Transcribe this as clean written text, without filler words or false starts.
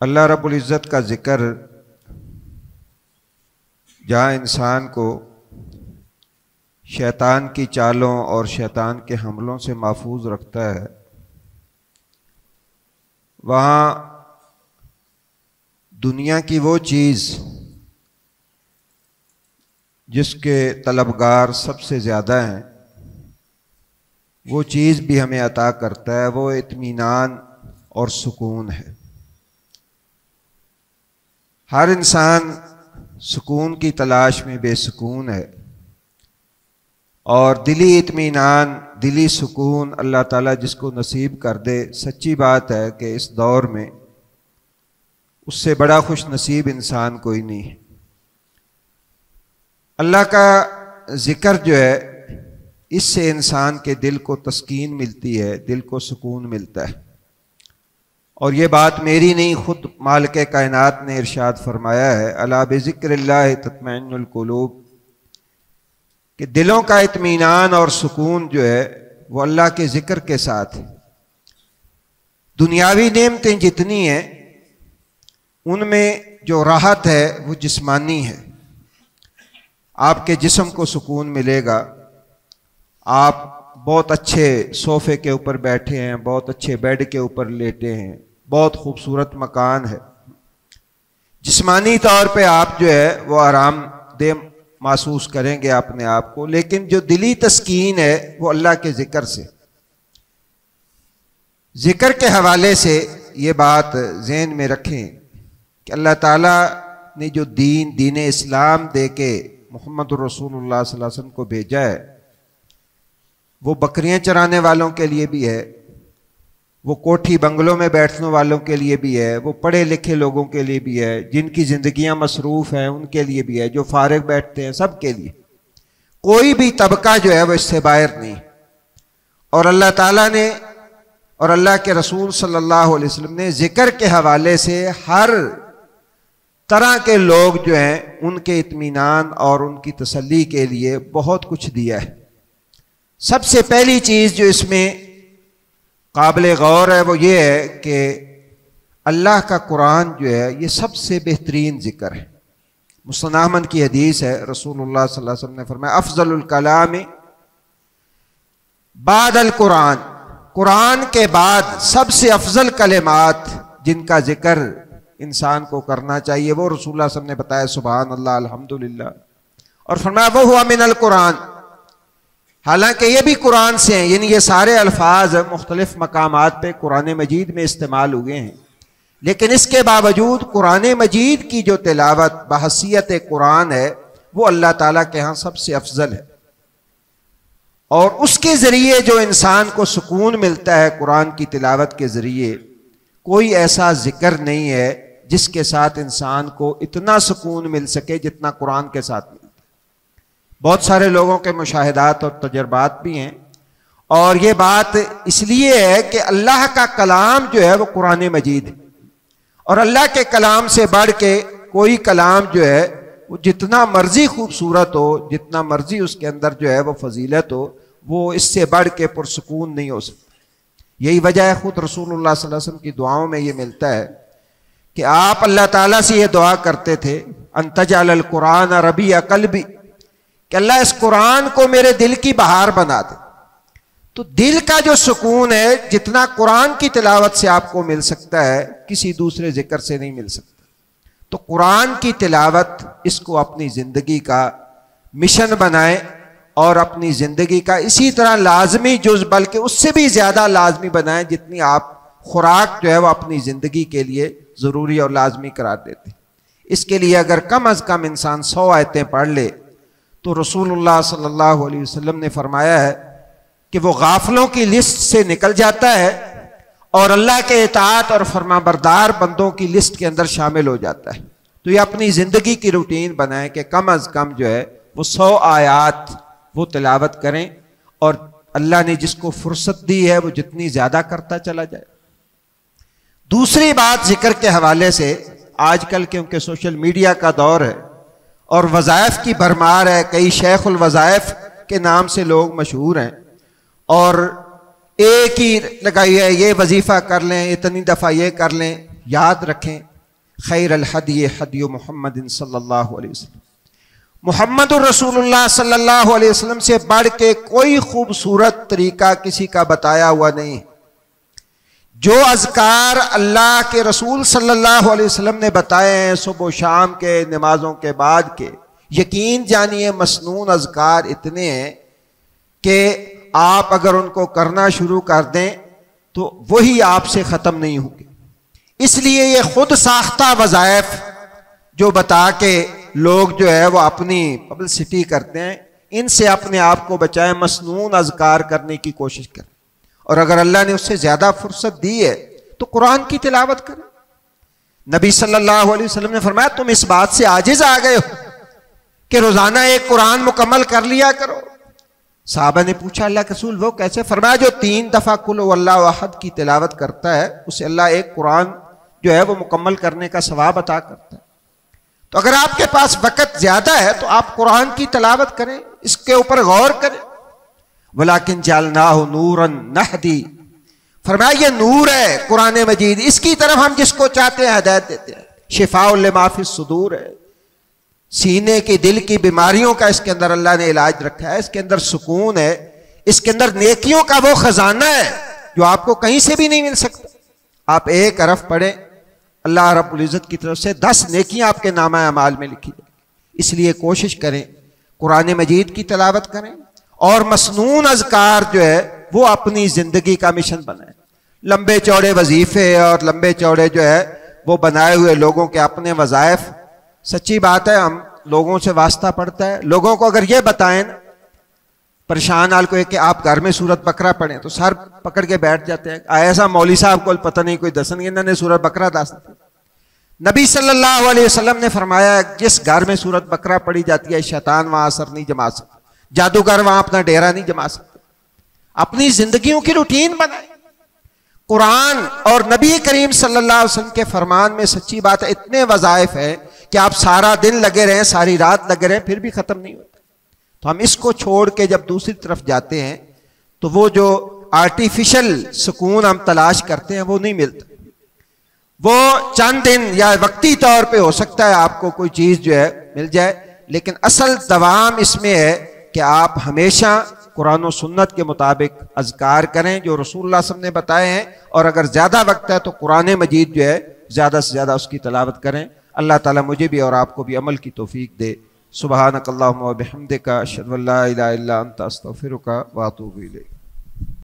اللہ رب العزت کا ذکر جہاں انسان کو شیطان کی چالوں اور شیطان کے حملوں سے محفوظ رکھتا ہے، وہاں دنیا کی وہ چیز جس کے طلبگار سب سے زیادہ ہیں، وہ چیز بھی ہمیں عطا کرتا ہے، وہ اطمینان اور سکون ہے۔ ہر انسان سکون کی تلاش میں بے سکون ہے، اور دلی اطمینان، دلی سکون اللہ تعالیٰ جس کو نصیب کر دے، سچی بات ہے کہ اس دور میں اس سے بڑا خوش نصیب انسان کوئی نہیں ہے۔ اللہ کا ذکر جو ہے، اس سے انسان کے دل کو تسکین ملتی ہے، دل کو سکون ملتا ہے۔ اور یہ بات میری نہیں، خود مالک کائنات نے ارشاد فرمایا ہے، الا بذکر اللہ تطمئن القلوب، کہ دلوں کا اطمینان اور سکون جو ہے وہ اللہ کے ذکر کے ساتھ ہے۔ دنیاوی نعمتیں جتنی ہیں ان میں جو راحت ہے وہ جسمانی ہے۔ آپ کے جسم کو سکون ملے گا، آپ بہت اچھے صوفے کے اوپر بیٹھے ہیں، بہت اچھے بیڈ کے اوپر لیٹے ہیں، بہت خوبصورت مکان ہے، جسمانی طور پہ آپ جو ہے وہ آرام دہ محسوس کریں گے اپنے آپ کو، لیکن جو دلی تسکین ہے وہ اللہ کے ذکر سے۔ ذکر کے حوالے سے یہ بات ذہن میں رکھیں کہ اللہ تعالیٰ نے جو دین اسلام دے کے محمد رسول اللہ صلی اللہ علیہ وسلم کو بھیجا ہے، وہ بکریاں چرانے والوں کے لیے بھی ہے، وہ کوٹھی بنگلوں میں بیٹھنے والوں کے لیے بھی ہے، وہ پڑھے لکھے لوگوں کے لیے بھی ہے، جن کی زندگیاں مصروف ہیں ان کے لیے بھی ہے، جو فارغ بیٹھتے ہیں سب کے لیے۔ کوئی بھی طبقہ جو ہے وہ اس سے باہر نہیں۔ اور اللہ تعالیٰ نے اور اللہ کے رسول صلی اللہ علیہ وسلم نے ذکر کے حوالے سے ہر طرح کے لوگ جو ہیں ان کے اطمینان اور ان کی تسلی کے لیے بہت کچھ دیا ہے۔ سب سے پہلی چیز جو اس میں قابل غور ہے وہ یہ ہے کہ اللہ کا قرآن جو ہے یہ سب سے بہترین ذکر ہے۔ مسند احمد کی حدیث ہے، رسول اللہ صلی اللہ علیہ وسلم نے فرمایا افضل الکلام بعد القرآن، قرآن کے بعد سب سے افضل کلمات جن کا ذکر انسان کو کرنا چاہیے وہ رسول اللہ صلی اللہ علیہ وسلم نے بتایا، سبحان اللہ، الحمدللہ، اور فرمایا وہ ہوا من القرآن۔ حالانکہ یہ بھی قرآن سے ہیں، یعنی یہ سارے الفاظ مختلف مقامات پہ قرآن مجید میں استعمال ہوئے ہیں، لیکن اس کے باوجود قرآن مجید کی جو تلاوت بحیثیت قرآن ہے وہ اللہ تعالیٰ کے ہاں سب سے افضل ہے۔ اور اس کے ذریعے جو انسان کو سکون ملتا ہے، قرآن کی تلاوت کے ذریعے، کوئی ایسا ذکر نہیں ہے جس کے ساتھ انسان کو اتنا سکون مل سکے جتنا قرآن کے ساتھ ملتا ہے۔ بہت سارے لوگوں کے مشاہدات اور تجربات بھی ہیں، اور یہ بات اس لیے ہے کہ اللہ کا کلام جو ہے وہ قرآن مجید ہے، اور اللہ کے کلام سے بڑھ کے کوئی کلام جو ہے وہ جتنا مرضی خوبصورت ہو، جتنا مرضی اس کے اندر جو ہے وہ فضیلت ہو، وہ اس سے بڑھ کے پرسکون نہیں ہو سکتا۔ یہی وجہ ہے خود رسول اللہ صلی اللہ علیہ وسلم کی دعاؤں میں یہ ملتا ہے کہ آپ اللہ تعالیٰ سے یہ دعا کرتے تھے، ان تجعل القرآن ربیع قلبی، کہ اللہ اس قرآن کو میرے دل کی بہار بنا دے۔ تو دل کا جو سکون ہے جتنا قرآن کی تلاوت سے آپ کو مل سکتا ہے کسی دوسرے ذکر سے نہیں مل سکتا۔ تو قرآن کی تلاوت اس کو اپنی زندگی کا مشن بنائیں، اور اپنی زندگی کا اسی طرح لازمی جز بلکہ اس سے بھی زیادہ لازمی بنائیں جتنی آپ خوراک جو ہے وہ اپنی زندگی کے لیے ضروری اور لازمی قرار دیتے ہیں۔ اس کے لیے اگر کم از کم انسان 100 آیتیں پڑھ لے تو رسول اللہ صلی اللہ علیہ وسلم نے فرمایا ہے کہ وہ غافلوں کی لسٹ سے نکل جاتا ہے اور اللہ کے اطاعت اور فرمانبردار بندوں کی لسٹ کے اندر شامل ہو جاتا ہے۔ تو یہ اپنی زندگی کی روٹین بنائیں کہ کم از کم جو ہے وہ 100 آیات وہ تلاوت کریں، اور اللہ نے جس کو فرصت دی ہے وہ جتنی زیادہ کرتا چلا جائے۔ دوسری بات ذکر کے حوالے سے، آج کل کیونکہ سوشل میڈیا کا دور ہے اور وظائف کی بھرمار ہے، کئی شیخ الوظائف کے نام سے لوگ مشہور ہیں، اور ایک ہی لگائی ہے یہ وظیفہ کر لیں، اتنی دفعہ یہ کر لیں، یاد رکھیں خیر الحدی حدی محمد صلی اللہ علیہ وسلم، محمد الرسول اللہ صلی اللہ علیہ وسلم سے بڑھ کے کوئی خوبصورت طریقہ کسی کا بتایا ہوا نہیں۔ جو اذکار اللہ کے رسول صلی اللہ علیہ وسلم نے بتائے ہیں صبح و شام کے، نمازوں کے بعد کے، یقین جانیے مسنون اذکار اتنے ہیں کہ آپ اگر ان کو کرنا شروع کر دیں تو وہی آپ سے ختم نہیں ہوں گے۔ اس لیے یہ خود ساختہ وظائف جو بتا کے لوگ جو ہے وہ اپنی پبلسٹی کرتے ہیں، ان سے اپنے آپ کو بچائیں، مسنون اذکار کرنے کی کوشش کریں، اور اگر اللہ نے اس سے زیادہ فرصت دی ہے تو قرآن کی تلاوت کریں۔ نبی صلی اللہ علیہ وسلم نے فرمایا تم اس بات سے عاجز آ گئے ہو کہ روزانہ ایک قرآن مکمل کر لیا کرو۔ صحابہ نے پوچھا اللہ کے رسول وہ کیسے؟ فرمایا جو 3 دفعہ قل هو اللہ احد کی تلاوت کرتا ہے اسے اللہ ایک قرآن جو ہے وہ مکمل کرنے کا ثواب عطا کرتا ہے۔ تو اگر آپ کے پاس وقت زیادہ ہے تو آپ قرآن کی تلاوت کریں، اس کے اوپر غور کریں۔ وَلَكِنْ جَعَلْنَاهُ نُورًا نَهْدِي، فرمایا یہ نور ہے قرآن مجید، اس کی طرف ہم جس کو چاہتے ہیں ہدایت دیتے ہیں۔ شفاء لما فی الصدور ہے، سینے کی دل کی بیماریوں کا اس کے اندر اللہ نے علاج رکھا ہے، اس کے اندر سکون ہے، اس کے اندر نیکیوں کا وہ خزانہ ہے جو آپ کو کہیں سے بھی نہیں مل سکتا۔ آپ ایک حرف پڑھیں، اللہ رب العزت کی طرف سے 10 نیکیاں آپ کے نامہ اعمال میں لکھی جائیں۔ اس لیے کوشش کریں قرآن مجید کی تلاوت کریں، اور مسنون اذکار جو ہے وہ اپنی زندگی کا مشن بنائیں۔ لمبے چوڑے وظیفے اور لمبے چوڑے جو ہے وہ بنائے ہوئے لوگوں کے اپنے وظائف، سچی بات ہے ہم لوگوں سے واسطہ پڑتا ہے، لوگوں کو اگر یہ بتائیں پریشان حال کو کہ آپ گھر میں سورت بقرہ پڑھیں تو سر پکڑ کے بیٹھ جاتے ہیں، ایسا مولوی صاحب کو پتہ نہیں کوئی دسن گے انہوں نے سورت بقرہ دس دی۔ نبی صلی اللہ علیہ وسلم نے فرمایا جس گھر میں سورت بقرہ پڑھی جاتی ہے شیطان وہاں اثر نہیں جما سکتا، جادوگر وہاں اپنا ڈیرا نہیں جما سکتا۔ اپنی زندگیوں کی روٹین بنائیں۔ قرآن اور نبی کریم صلی اللہ علیہ وسلم کے فرمان میں سچی بات ہے اتنے وظائف ہیں کہ آپ سارا دن لگے رہیں، ساری رات لگے رہیں، پھر بھی ختم نہیں ہوتا۔ تو ہم اس کو چھوڑ کے جب دوسری طرف جاتے ہیں تو وہ جو آرٹیفیشل سکون ہم تلاش کرتے ہیں وہ نہیں ملتا۔ وہ چند دن یا وقتی طور پہ ہو سکتا ہے آپ کو کوئی چیز جو ہے مل جائے، لیکن اصل دوام اس میں ہے کہ آپ ہمیشہ قرآن و سنت کے مطابق اذکار کریں جو رسول اللہ صلی اللہ علیہ وسلم نے بتائے ہیں، اور اگر زیادہ وقت ہے تو قرآن مجید جو ہے زیادہ سے زیادہ اس کی تلاوت کریں۔ اللہ تعالیٰ مجھے بھی اور آپ کو بھی عمل کی توفیق دے۔ سبحانک اللہم و بحمدک، اشہد ان لا الہ الا انت، استغفرک و اتوب الیک۔